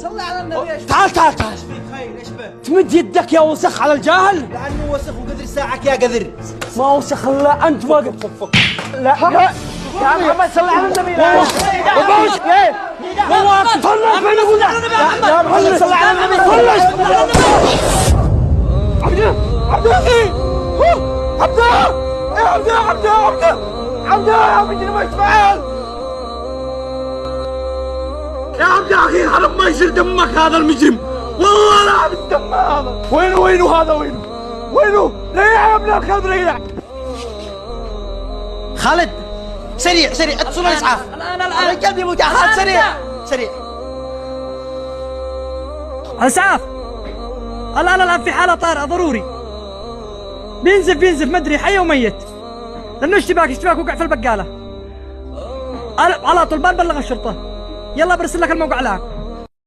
صلي على النبي. تعال تعال تعال. ايش فيك خاين؟ ايش به؟ تمد يدك يا وسخ على الجاهل. لانه وسخ وقدر ساعك يا قذر. ما وسخ الا انت وقف. لا لا يا محمد صلي على النبي. لا وبوش ليه؟ والله طلع فين ابو يا محمد صلي على النبي. طلع عبده عبده اخي عبده يا عبده عبده عبده عبده يا مجرم ايش فعل؟ يا عبده اخي حرام ما يصير دمك هذا المجرم. والله لا عبد الدم هذا. وينه هذا وينه؟ ريح يا ابن الكلب ريح. خالد سريع اتصل الاسعاف. الان قلبي مجهز. سريع اسعاف. الان في حاله طارئه ضروري. بينزف ما ادري حي وميت. لانه اشتباك وقع في البقاله. على طول بلغ الشرطه. يلا برسل لك الموقع الان.